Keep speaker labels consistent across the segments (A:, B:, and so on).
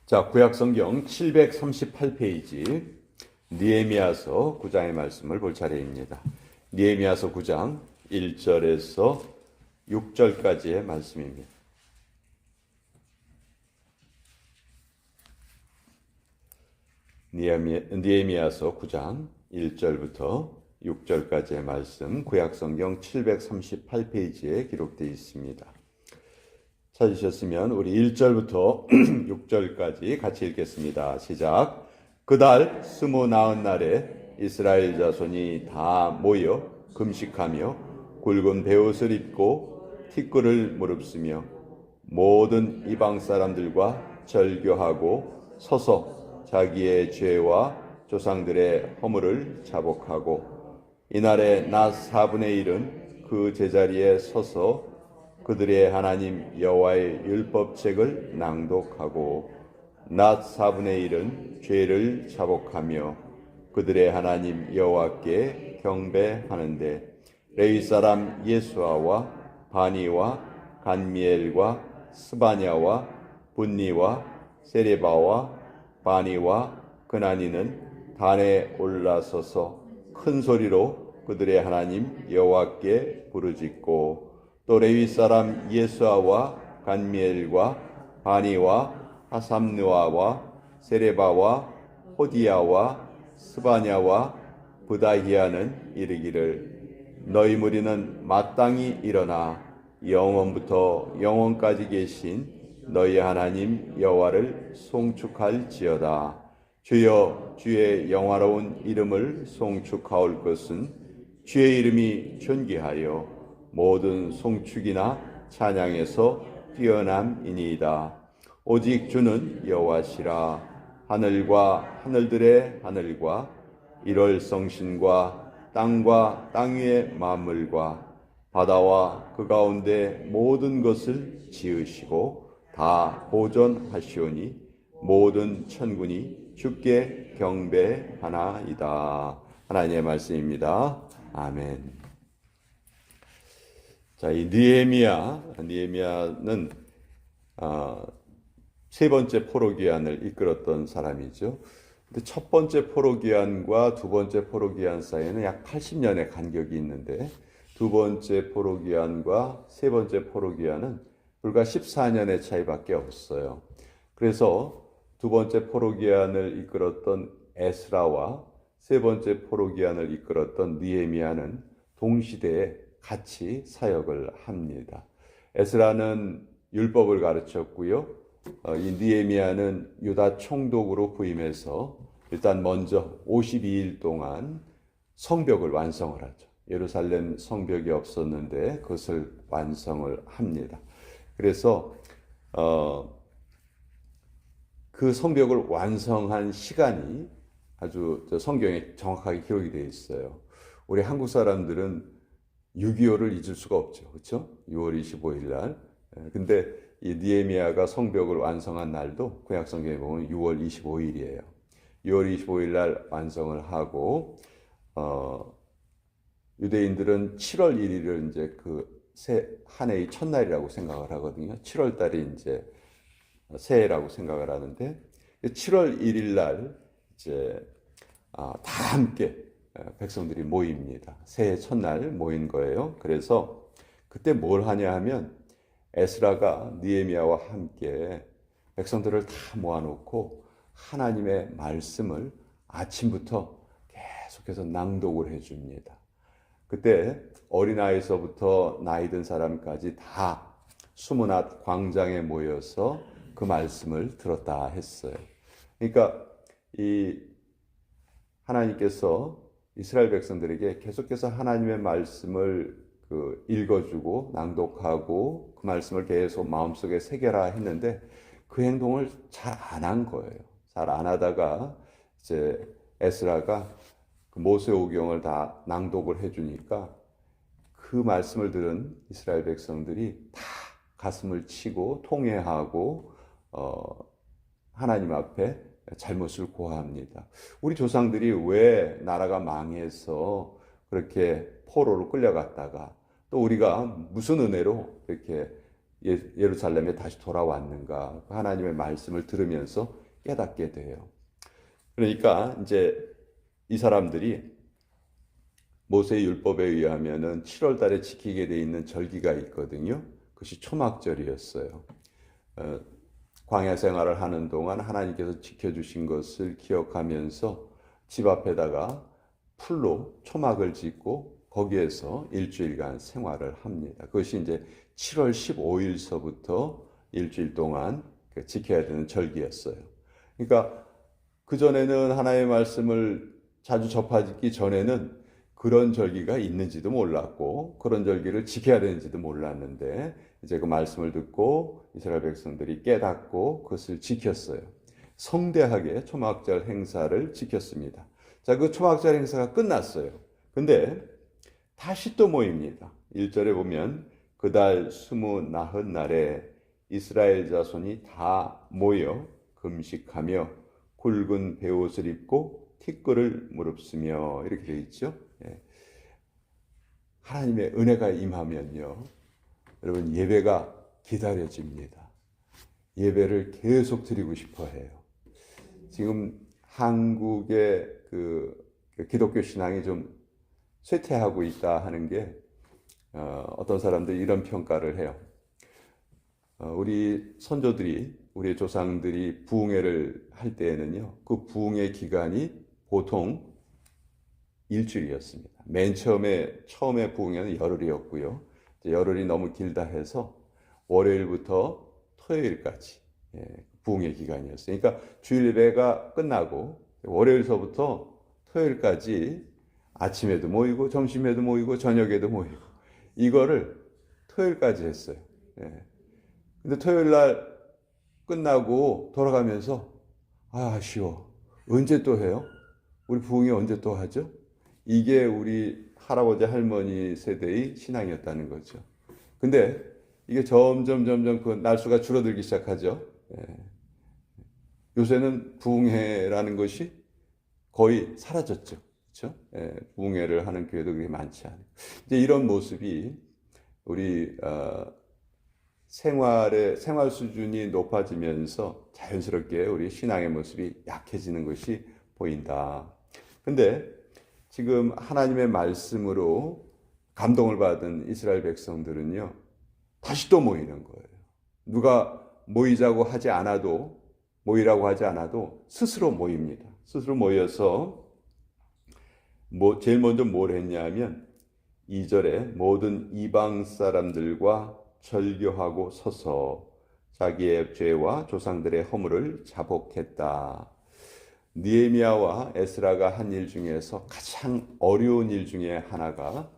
A: 자, 구약성경 738페이지 느헤미야서 9장의 말씀을 볼 차례입니다. 느헤미야서 9장 1절에서 6절까지의 말씀입니다. 느헤미야서 9장 1절부터 6절까지의 말씀, 구약성경 738페이지에 기록되어 있습니다. 찾으셨으면 우리 1절부터 6절까지 같이 읽겠습니다. 시작. 그달 29날에 이스라엘 자손이 다 모여 금식하며 굵은 베옷을 입고 티끌을 무릅쓰며 모든 이방 사람들과 절교하고 서서 자기의 죄와 조상들의 허물을 자복하고 이날의 낮 4분의 1은 그 제자리에 서서 그들의 하나님 여호와의 율법책을 낭독하고 낮 4분의 1은 죄를 자복하며 그들의 하나님 여호와께 경배하는데 레위 사람 예수아와 바니와 간미엘과 스바냐와 분니와 세레바와 바니와 그나니는 단에 올라서서 큰 소리로 그들의 하나님 여호와께 부르짖고 또 레위 사람 예수아와 간미엘과 바니와 하삼느아와 세레바와 호디야와 스바냐와 부다히야는 이르기를 너희 무리는 마땅히 일어나 영원부터 영원까지 계신 너희 하나님 여호와를 송축할지어다. 주여 주의 영화로운 이름을 송축하올 것은 주의 이름이 존귀하여 모든 송축이나 찬양에서 뛰어남이니이다. 오직 주는 여호와시라. 하늘과 하늘들의 하늘과 일월 성신과 땅과 땅 위의 만물과 바다와 그 가운데 모든 것을 지으시고 다 보존하시오니 모든 천군이 주께 경배하나이다. 하나님의 말씀입니다. 아멘. 자, 이 느헤미야는 세 번째 포로기한을 이끌었던 사람이죠. 근데 첫 번째 포로기한과 두 번째 포로기한 사이에는 약 80년의 간격이 있는데 두 번째 포로기한과 세 번째 포로기한은 불과 14년의 차이밖에 없어요. 그래서 두 번째 포로기한을 이끌었던 에스라와 세 번째 포로기한을 이끌었던 느헤미야는 동시대에 같이 사역을 합니다. 에스라는 율법을 가르쳤고요. 이 느헤미야는 유다 총독으로 부임해서 일단 먼저 52일 동안 성벽을 완성을 하죠. 예루살렘 성벽이 없었는데 그것을 완성을 합니다. 그래서 그 성벽을 완성한 시간이 아주 성경에 정확하게 기록이 되어 있어요. 우리 한국 사람들은 6.25를 잊을 수가 없죠. 그렇죠? 6월 25일 날. 근데 이 느헤미야가 성벽을 완성한 날도 구약 성경에 보면 6월 25일이에요. 6월 25일 날 완성을 하고 유대인들은 7월 1일을 이제 그 한 해의 첫날이라고 생각을 하거든요. 7월 달이 이제 새해라고 생각을 하는데 7월 1일 날 이제 다 함께 백성들이 모입니다. 새해 첫날 모인 거예요. 그래서 그때 뭘 하냐 하면 에스라가 느헤미야와 함께 백성들을 다 모아놓고 하나님의 말씀을 아침부터 계속해서 낭독을 해줍니다. 그때 어린아이서부터 나이 든 사람까지 다 수문앞 광장에 모여서 그 말씀을 들었다 했어요. 그러니까 이 하나님께서 이스라엘 백성들에게 계속해서 하나님의 말씀을 읽어주고 낭독하고 그 말씀을 계속 마음속에 새겨라 했는데 그 행동을 잘 안 한 거예요. 잘 안 하다가 이제 에스라가 그 모세오경을 다 낭독을 해주니까 그 말씀을 들은 이스라엘 백성들이 다 가슴을 치고 통회하고 하나님 앞에 잘못을 고합니다. 우리 조상들이 왜 나라가 망해서 그렇게 포로로 끌려갔다가 또 우리가 무슨 은혜로 이렇게 예루살렘에 다시 돌아왔는가? 하나님의 말씀을 들으면서 깨닫게 돼요. 그러니까 이제 이 사람들이 모세의 율법에 의하면은 7월 달에 지키게 돼 있는 절기가 있거든요. 그것이 초막절이었어요. 광야 생활을 하는 동안 하나님께서 지켜주신 것을 기억하면서 집 앞에다가 풀로 초막을 짓고 거기에서 일주일간 생활을 합니다. 그것이 이제 7월 15일서부터 일주일 동안 지켜야 되는 절기였어요. 그러니까 그전에는 하나님의 말씀을 자주 접하기 전에는 그런 절기가 있는지도 몰랐고 그런 절기를 지켜야 되는지도 몰랐는데 이제 그 말씀을 듣고 이스라엘 백성들이 깨닫고 그것을 지켰어요. 성대하게 초막절 행사를 지켰습니다. 자, 그 초막절 행사가 끝났어요. 근데 다시 또 모입니다. 1절에 보면 그달 29날에 이스라엘 자손이 다 모여 금식하며 굵은 베옷을 입고 티끌을 무릅쓰며 이렇게 되어 있죠. 하나님의 은혜가 임하면요, 여러분 예배가 기다려집니다. 예배를 계속 드리고 싶어 해요. 지금 한국의 그 기독교 신앙이 좀 쇠퇴하고 있다 하는 게 어떤 사람들이 이런 평가를 해요. 우리 선조들이, 우리 조상들이 부흥회를 할 때에는요, 그 부흥회 기간이 보통 일주일이었습니다. 맨 처음에 부흥회는 열흘이었고요. 열흘이 너무 길다 해서 월요일부터 토요일까지 부흥회 기간이었어요. 그러니까 주일 예배가 끝나고 월요일서부터 토요일까지 아침에도 모이고 점심에도 모이고 저녁에도 모이고 이거를 토요일까지 했어요. 근데 토요일 날 끝나고 돌아가면서 아쉬워. 언제 또 해요? 우리 부흥회 언제 또 하죠? 이게 우리 할아버지 할머니 세대의 신앙이었다는 거죠. 근데 이게 점점 그 날수가 줄어들기 시작하죠. 요새는 부흥회라는 것이 거의 사라졌죠. 그렇죠? 부흥회를 하는 교회도 그렇게 많지 않아요. 이제 이런 모습이 우리 생활 수준이 높아지면서 자연스럽게 우리 신앙의 모습이 약해지는 것이 보인다. 근데 지금 하나님의 말씀으로 감동을 받은 이스라엘 백성들은요, 다시 또 모이는 거예요. 누가 모이라고 하지 않아도 스스로 모입니다. 스스로 모여서 제일 먼저 뭘 했냐면 2절에 모든 이방 사람들과 절교하고 서서 자기의 죄와 조상들의 허물을 자복했다. 느헤미야와 에스라가 한 일 중에서 가장 어려운 일 중에 하나가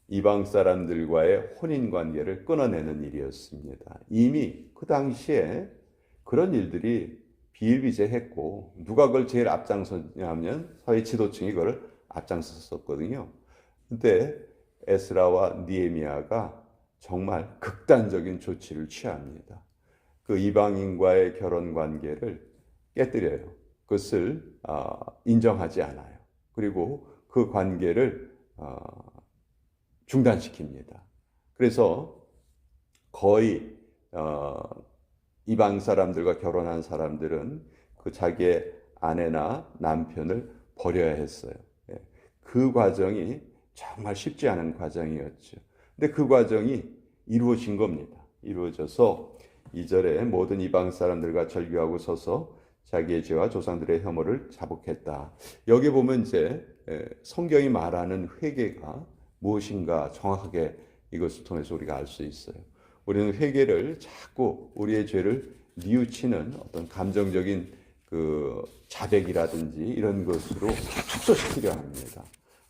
A: 이방 사람들과의 혼인 관계를 끊어내는 일이었습니다. 이미 그 당시에 그런 일들이 비일비재했고 누가 그걸 제일 앞장섰냐면 사회 지도층이 그걸 앞장섰었거든요. 근데 에스라와 느헤미야가 정말 극단적인 조치를 취합니다. 그 이방인과의 결혼 관계를 깨뜨려요. 그것을 인정하지 않아요. 그리고 그 관계를 중단시킵니다. 그래서 거의 이방 사람들과 결혼한 사람들은 그 자기의 아내나 남편을 버려야 했어요. 그 과정이 정말 쉽지 않은 과정이었죠. 근데 그 과정이 이루어진 겁니다. 이루어져서 2절에 모든 이방 사람들과 절교하고 서서 자기의 죄와 조상들의 혐오를 자복했다. 여기 보면 이제 성경이 말하는 회개가 무엇인가 정확하게 이것을 통해서 우리가 알 수 있어요. 우리는 회개를 자꾸 우리의 죄를 뉘우치는 어떤 감정적인 그 자백이라든지 이런 것으로 축소시키려 합니다.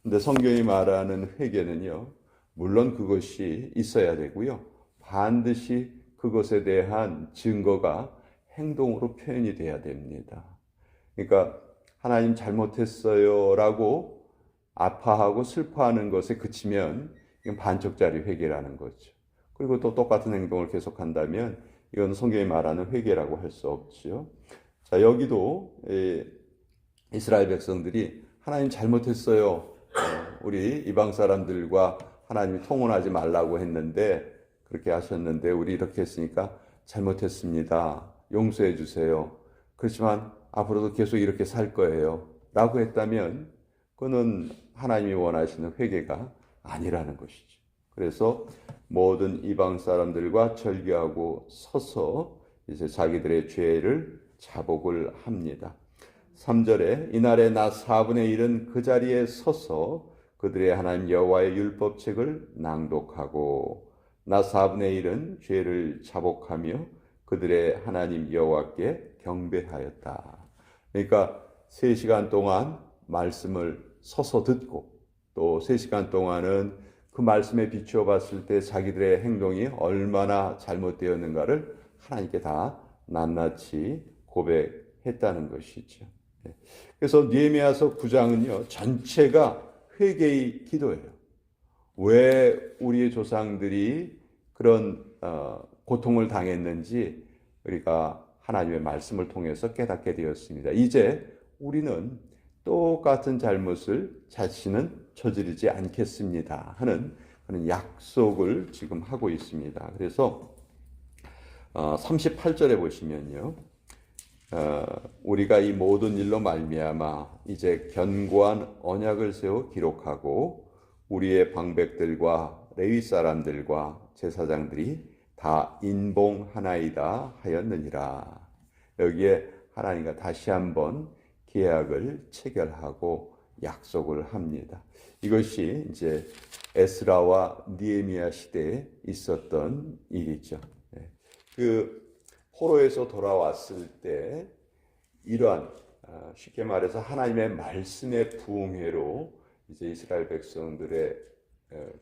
A: 근데 성경이 말하는 회개는요, 물론 그것이 있어야 되고요, 반드시 그것에 대한 증거가 행동으로 표현이 돼야 됩니다. 그러니까 하나님 잘못했어요 라고 아파하고 슬퍼하는 것에 그치면 이건 반쪽짜리 회개라는 거죠. 그리고 또 똑같은 행동을 계속한다면 이건 성경이 말하는 회개라고 할 수 없죠. 자, 여기도 이스라엘 백성들이 하나님 잘못했어요. 우리 이방 사람들과 하나님이 통혼하지 말라고 했는데 그렇게 하셨는데 우리 이렇게 했으니까 잘못했습니다. 용서해 주세요. 그렇지만 앞으로도 계속 이렇게 살 거예요. 라고 했다면 그거는 하나님이 원하시는 회개가 아니라는 것이죠. 그래서 모든 이방 사람들과 절교하고 서서 이제 자기들의 죄를 자복을 합니다. 3절에 이날에 나 4분의 1은 그 자리에 서서 그들의 하나님 여호와의 율법책을 낭독하고 나 4분의 1은 죄를 자복하며 그들의 하나님 여호와께 경배하였다. 그러니까 3시간 동안 말씀을 서서 듣고 또 3시간 동안은 그 말씀에 비추어 봤을 때 자기들의 행동이 얼마나 잘못되었는가를 하나님께 다 낱낱이 고백했다는 것이죠. 그래서 느헤미야서 9장은요 전체가 회개의 기도예요. 왜 우리의 조상들이 그런 고통을 당했는지 우리가 하나님의 말씀을 통해서 깨닫게 되었습니다. 이제 우리는 똑같은 잘못을 자신은 저지르지 않겠습니다 하는 그런 약속을 지금 하고 있습니다. 그래서 38절에 보시면요. 우리가 이 모든 일로 말미암아 이제 견고한 언약을 세워 기록하고 우리의 방백들과 레위 사람들과 제사장들이 다 인봉하나이다 하였느니라. 여기에 하나님과 다시 한번 계약을 체결하고 약속을 합니다. 이것이 이제 에스라와 느헤미야 시대에 있었던 일이죠. 그 포로에서 돌아왔을 때 이러한 쉽게 말해서 하나님의 말씀의 부흥회로 이제 이스라엘 백성들의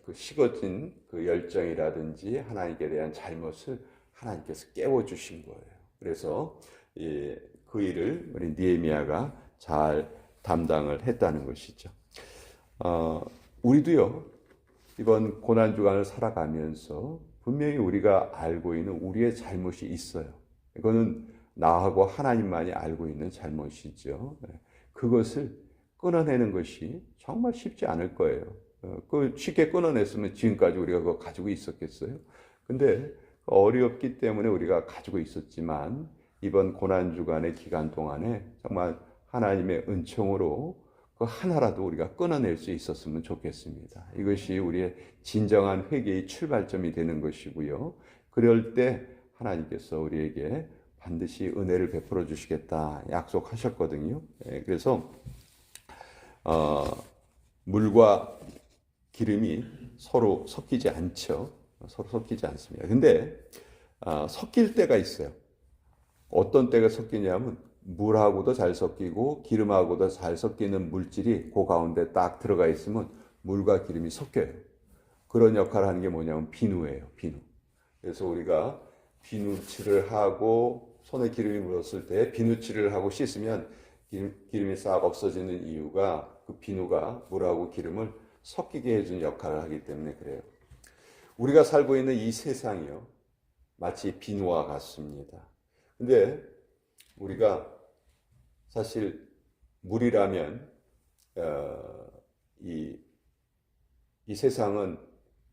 A: 그 식어진 그 열정이라든지 하나님께 대한 잘못을 하나님께서 깨워주신 거예요. 그래서 그 일을 우리 느헤미야가 잘 담당을 했다는 것이죠. 우리도요 이번 고난 주간을 살아가면서 분명히 우리가 알고 있는 우리의 잘못이 있어요. 이거는 나하고 하나님만이 알고 있는 잘못이죠. 그것을 끊어내는 것이 정말 쉽지 않을 거예요. 그 쉽게 끊어냈으면 지금까지 우리가 그거 가지고 있었겠어요? 근데 어렵기 때문에 우리가 가지고 있었지만 이번 고난주간의 기간 동안에 정말 하나님의 은총으로 그 하나라도 우리가 끊어낼 수 있었으면 좋겠습니다. 이것이 우리의 진정한 회개의 출발점이 되는 것이고요. 그럴 때 하나님께서 우리에게 반드시 은혜를 베풀어 주시겠다 약속하셨거든요. 그래서 물과 기름이 서로 섞이지 않죠. 서로 섞이지 않습니다. 근데 섞일 때가 있어요. 어떤 때가 섞이냐면 물하고도 잘 섞이고 기름하고도 잘 섞이는 물질이 그 가운데 딱 들어가 있으면 물과 기름이 섞여요. 그런 역할을 하는 게 뭐냐면 비누예요. 비누. 그래서 우리가 비누칠을 하고 손에 기름이 묻었을 때 비누칠을 하고 씻으면 기름이 싹 없어지는 이유가 그 비누가 물하고 기름을 섞이게 해주는 역할을 하기 때문에 그래요. 우리가 살고 있는 이 세상이요 마치 비누와 같습니다. 근데 우리가 사실 물이라면 이 세상은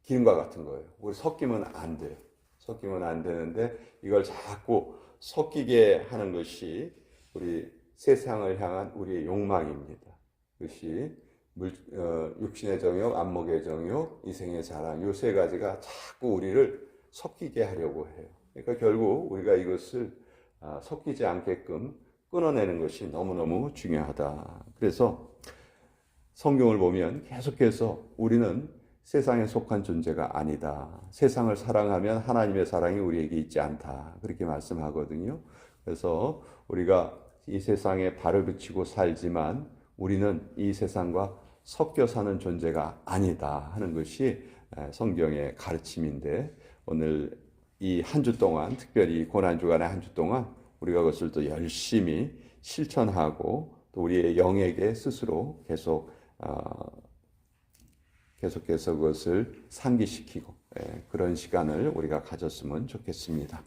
A: 기름과 같은 거예요. 우리 섞이면 안 돼요. 섞이면 안 되는데 이걸 자꾸 섞이게 하는 것이 우리 세상을 향한 우리의 욕망입니다. 그것이 육신의 정욕, 안목의 정욕, 이생의 자랑 이 세 가지가 자꾸 우리를 섞이게 하려고 해요. 그러니까 결국 우리가 이것을 섞이지 않게끔 끊어내는 것이 너무너무 중요하다. 그래서 성경을 보면 계속해서 우리는 세상에 속한 존재가 아니다. 세상을 사랑하면 하나님의 사랑이 우리에게 있지 않다. 그렇게 말씀하거든요. 그래서 우리가 이 세상에 발을 붙이고 살지만 우리는 이 세상과 섞여 사는 존재가 아니다 하는 것이 성경의 가르침인데 오늘 이 한 주 동안 특별히 고난주간의 한 주 동안 우리가 그것을 또 열심히 실천하고 또 우리의 영에게 스스로 계속해서 그것을 상기시키고 그런 시간을 우리가 가졌으면 좋겠습니다.